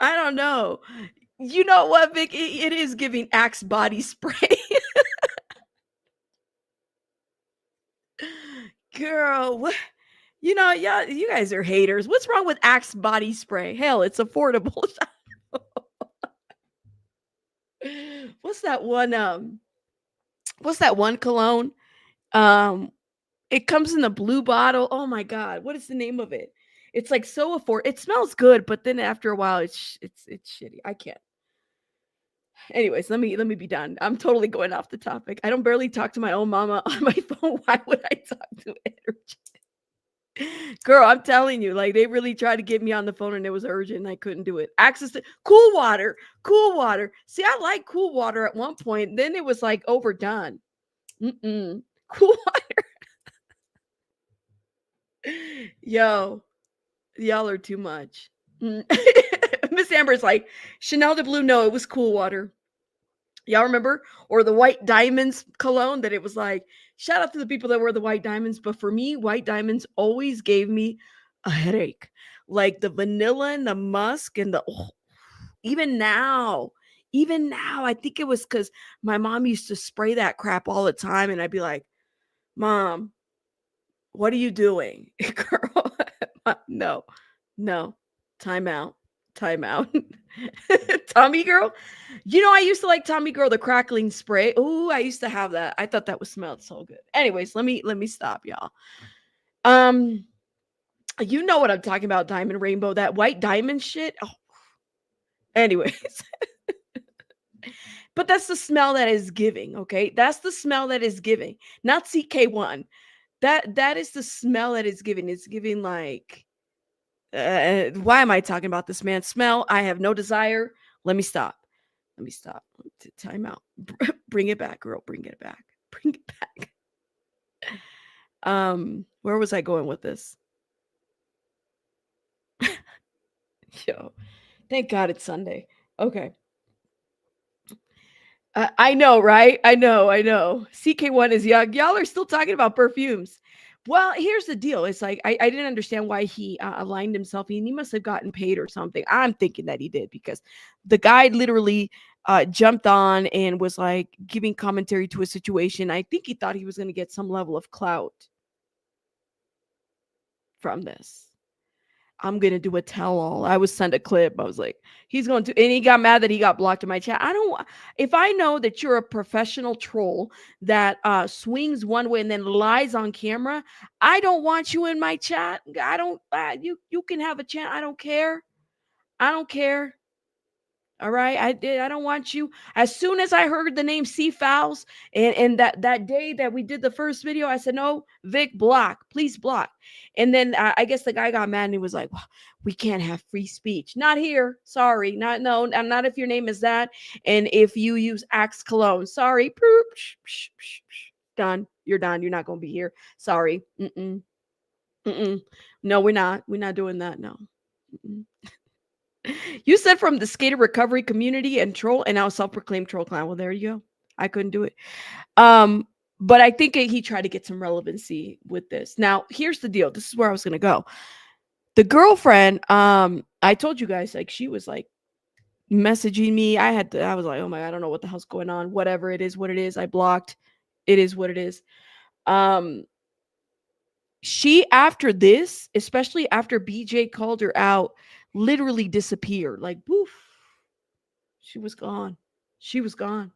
S1: I don't know. You know what, Vic? It is giving Axe body spray. Girl, what? Yeah, you guys are haters. What's wrong with Axe body spray? Hell, it's affordable. What's that one? What's that one cologne? Um, it comes in the blue bottle. Oh my god, what is the name of it? It's like so It smells good, but then after a while, it's shitty. I can't. Anyways, let me be done. I'm totally going off the topic. I don't barely talk to my own mama on my phone. Why would I talk to her? Girl, I'm telling you, like they really tried to get me on the phone and it was urgent and I couldn't do it. Access to cool water, cool water. See, I like cool water at one point, then it was like overdone. Mm-mm. Cool water. Yo, y'all are too much. Mm. Miss Amber's like, Chanel de Blue, no, it was cool water. Y'all remember? Or the White Diamonds cologne that it was like, shout out to the people that wear the White Diamonds. But for me, White Diamonds always gave me a headache. Like the vanilla and the musk and even now, I think it was because my mom used to spray that crap all the time. And I'd be like, Mom, what are you doing? Girl, no, no, time out, time out. Tommy girl, I used to like Tommy girl, the crackling spray. Oh, I used to have that. I thought that was smelled so good. Anyways, let me stop, y'all. Um, you know what I'm talking about, Diamond Rainbow, that white diamond shit. Oh, anyways, but that's the smell that is giving. Okay, that's the smell that is giving, not CK1. That is the smell that is giving. It's giving like. Why am I talking about this, man? Smell. I have no desire. Let me stop. Let me stop. Time out. Bring it back, girl. Bring it back. Bring it back. Where was I going with this? Yo, thank God it's Sunday. Okay. I know, right? I know. CK1 is young. Y'all are still talking about perfumes. Well, here's the deal. It's like I didn't understand why he aligned himself. He must have gotten paid or something. I'm thinking that he did because the guy literally jumped on and was like giving commentary to a situation. I think he thought he was going to get some level of clout from this. I'm gonna do a tell all. I was sent a clip. I was like, he's going to, and he got mad that he got blocked in my chat. I don't. If I know that you're a professional troll that swings one way and then lies on camera, I don't want you in my chat. I don't. You can have a chat. I don't care. I don't care. All right, I don't want you. As soon as I heard the name Sea Fowls, and that day that we did the first video, I said, no, Vic, block, please block. And then I guess the guy got mad and he was like, well, we can't have free speech. Not here. Sorry. Not no. I'm not if your name is that. And if you use Axe Cologne, sorry. Done. You're done. You're not gonna be here. Sorry. Mm-mm. Mm-mm. No, we're not. We're not doing that. No. Mm-mm. You said from the skater recovery community and troll, and now self-proclaimed troll clown. Well, there you go. I couldn't do it. But I think he tried to get some relevancy with this. Now, here's the deal. This is where I was gonna go. The girlfriend, I told you guys, like she was like messaging me. I was like, oh my God, I don't know what the hell's going on. Whatever it is, what it is. I blocked. It is what it is. She after this, especially after BJ called her out, literally disappeared. Like poof, she was gone. She was gone.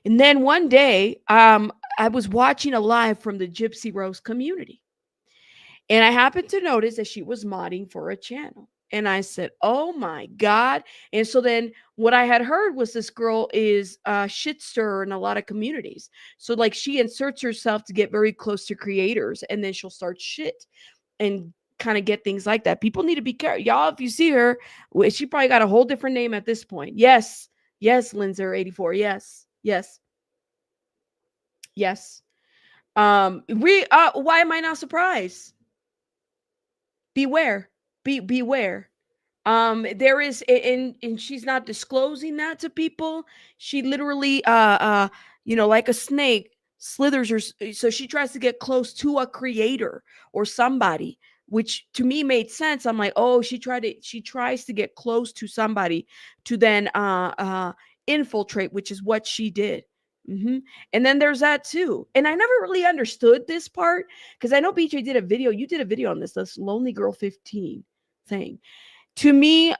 S1: And then one day, I was watching a live from the Gypsy Rose community, and I happened to notice that she was modding for a channel. And I said, oh my God. And so then what I had heard was this girl is a shit stirrer in a lot of communities. So like she inserts herself to get very close to creators and then she'll start shit and kind of get things like that. People need to be careful. Y'all, if you see her, she probably got a whole different name at this point. Yes. Yes, Linzer84. Yes. Yes. Yes. Why am I not surprised? Beware. Beware. There is, and she's not disclosing that to people. She literally like a snake slithers her, so she tries to get close to a creator or somebody, which to me made sense. I'm like, oh, she tries to get close to somebody to then infiltrate, which is what she did. Mhm. And then there's that too. And I never really understood this part because I know BJ did a video. You did a video on this Lonely Girl 15 thing. To me,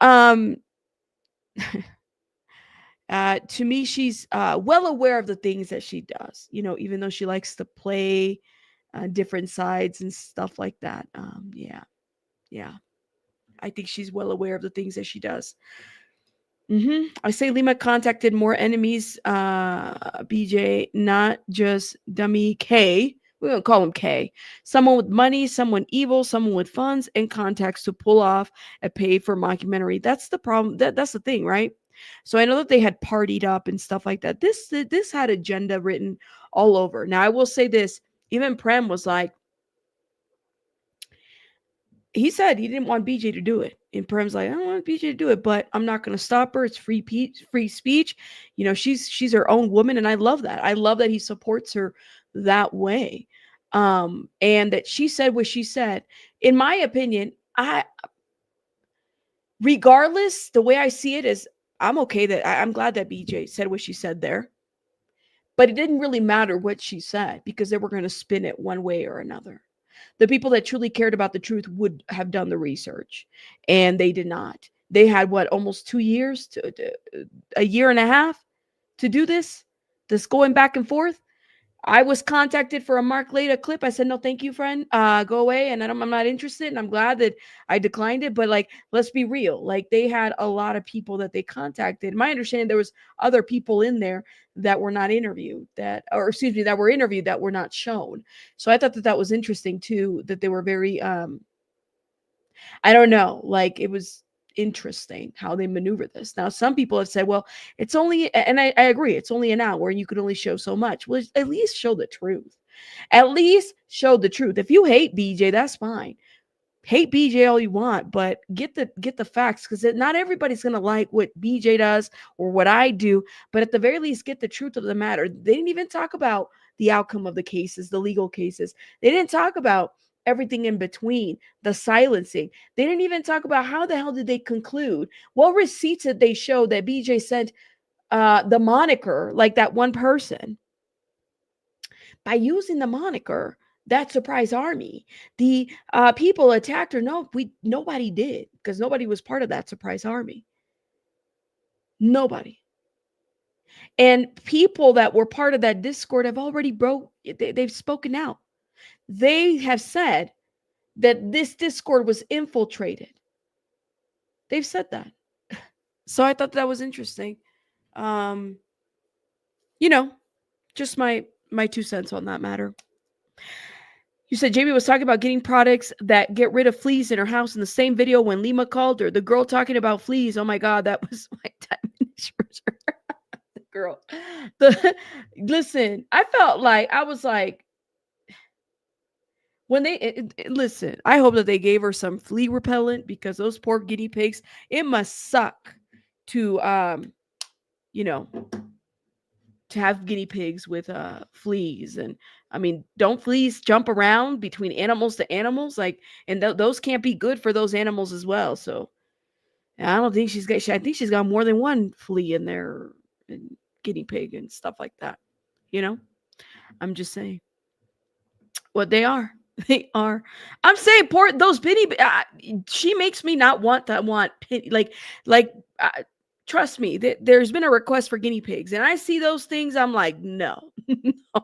S1: she's well aware of the things that she does. Even though she likes to play different sides and stuff like that. Yeah, yeah. I think she's well aware of the things that she does. I say Lima contacted more enemies, BJ, not just dummy K. We're going to call him K. Someone with money, someone evil, someone with funds and contacts to pull off a pay for mockumentary. That's the problem. That's the thing, right? So I know that they had partied up and stuff like that. This had agenda written all over. Now I will say this. Even Prem was like, he said he didn't want BJ to do it. And Prem's like, I don't want BJ to do it, but I'm not going to stop her. It's free speech. She's her own woman. And I love that. I love that he supports her that way. And that she said what she said. In my opinion, regardless, the way I see it is I'm okay I'm glad that BJ said what she said there. But it didn't really matter what she said because they were going to spin it one way or another. The people that truly cared about the truth would have done the research, and they did not. They had almost 2 years to a year and a half to do this going back and forth. I was contacted for a Mark Leda clip. I said, no, thank you, friend. Go away. And I'm not interested. And I'm glad that I declined it. But let's be real. They had a lot of people that they contacted. My understanding, there was other people in there that were not interviewed that were interviewed that were not shown. So I thought that was interesting too, that they were very, I don't know, it was interesting how they maneuver this. Now, some people have said, well, it's only, and I agree, it's only an hour and you can only show so much. Well, at least show the truth. At least show the truth. If you hate BJ, that's fine. Hate BJ all you want, but get the facts, because not everybody's gonna like what BJ does or what I do. But at the very least, get the truth of the matter. They didn't even talk about the outcome of the cases, the legal cases. They didn't talk about everything in between, the silencing. They didn't even talk about how the hell did they conclude. What receipts did they show that BJ sent the moniker, like that one person, by using the moniker that surprise army? The people attacked her. No, nobody did, because nobody was part of that surprise army. Nobody. And people that were part of that Discord have already they've spoken out. They have said that this Discord was infiltrated. They've said that. So I thought that was interesting. Um, just my 2 cents on that matter. You said Jamie was talking about getting products that get rid of fleas in her house in the same video when Lima called her. The girl talking about fleas. Oh my God, that was my time. Girl. Listen, I felt like, I was like, when listen, I hope that they gave her some flea repellent, because those poor guinea pigs, it must suck to, to have guinea pigs with fleas. And I mean, don't fleas jump around between animals to animals? And those can't be good for those animals as well. So I don't think I think she's got more than one flea in there, and guinea pig and stuff like that. I'm just saying what they are. They are. I'm saying poor those pity. She makes me not want pity. Uh, trust me, there's been a request for guinea pigs, and I see those things. I'm like, no, no,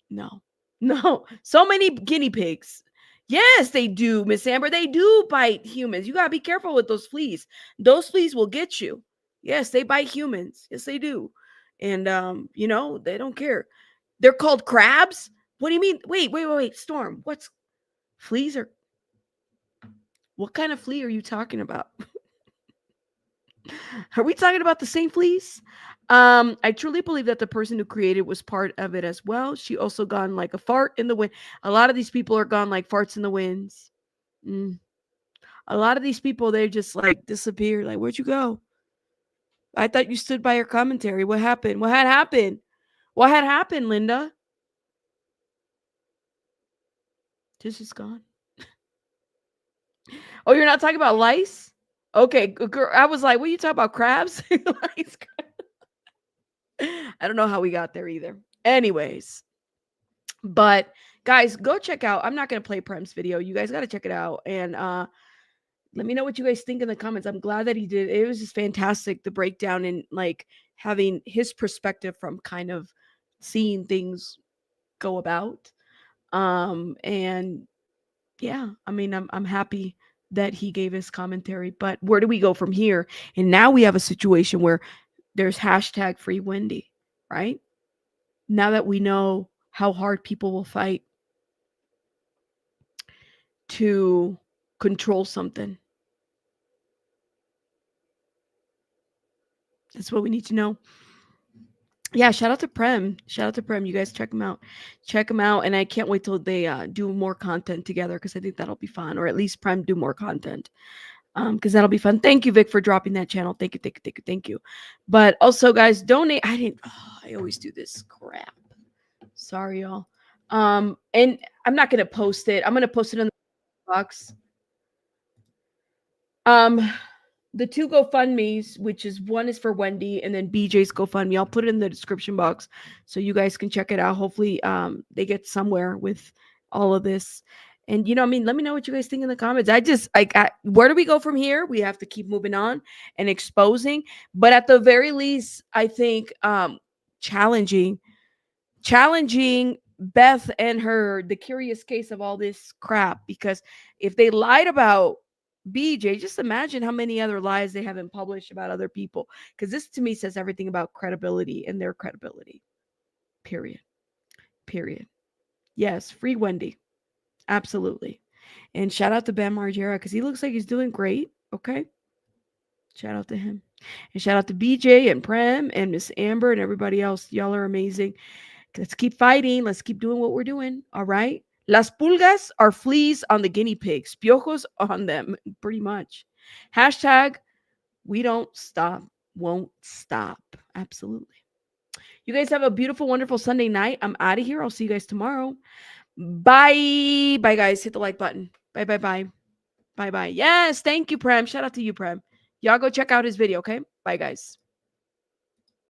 S1: no, no. So many guinea pigs. Yes, they do, Miss Amber. They do bite humans. You gotta be careful with those fleas. Those fleas will get you. Yes, they bite humans. Yes, they do. And they don't care. They're called crabs. What do you mean? Wait, Storm. What's fleas are? What kind of flea are you talking about? Are we talking about the same fleas? I truly believe that the person who created was part of it as well. She also gone like a fart in the wind. A lot of these people are gone like farts in the winds. Mm. A lot of these people, they just disappear. Like, where'd you go? I thought you stood by your commentary. What happened? What had happened? What had happened, Linda? This is gone. Oh, you're not talking about lice? Okay, girl. I was like, what are you talking about? Crabs? I don't know how we got there either. Anyways, but guys, go check out. I'm not gonna play Prem's video. You guys got to check it out, and let me know what you guys think in the comments. I'm glad that he did. It was just fantastic, the breakdown and like having his perspective from kind of seeing things go about. And yeah, I mean, I'm happy that he gave his commentary. But where do we go from here? And now we have a situation where there's hashtag free Wendy, right? Now that we know how hard people will fight to control something. That's what we need to know. Yeah, shout out to Prem. Shout out to Prem. You guys check him out. Check him out. And I can't wait till they do more content together because I think that'll be fun. Or at least Prem do more content. Because that'll be fun. Thank you, Vic, for dropping that channel. Thank you, thank you, thank you, thank you. But also, guys, donate. I always do this crap. Sorry, y'all. And I'm not gonna post it. I'm gonna post it in the box. The two GoFundMe's, which is one is for Wendy and then BJ's GoFundMe. I'll put it in the description box so you guys can check it out. Hopefully, they get somewhere with all of this. And I mean, let me know what you guys think in the comments. Where do we go from here? We have to keep moving on and exposing, but at the very least, I think challenging Beth and the curious case of all this crap. Because if they lied about BJ, just imagine how many other lies they haven't published about other people. Because this to me says everything about credibility and their credibility. Period. Yes, free Wendy. Absolutely. And shout out to Ben Margera because he looks like he's doing great. Okay. Shout out to him. And shout out to BJ and Prem and Miss Amber and everybody else. Y'all are amazing. Let's keep fighting. Let's keep doing what we're doing. All right. Las pulgas are fleas on the guinea pigs, piojos on them, pretty much. Hashtag we don't stop, won't stop. Absolutely. You guys have a beautiful, wonderful Sunday night. I'm out of here. I'll see you guys tomorrow. Bye. Bye, guys. Hit the like button. Bye, bye, bye. Bye, bye. Yes. Thank you, Prem. Shout out to you, Prem. Y'all go check out his video, okay? Bye, guys.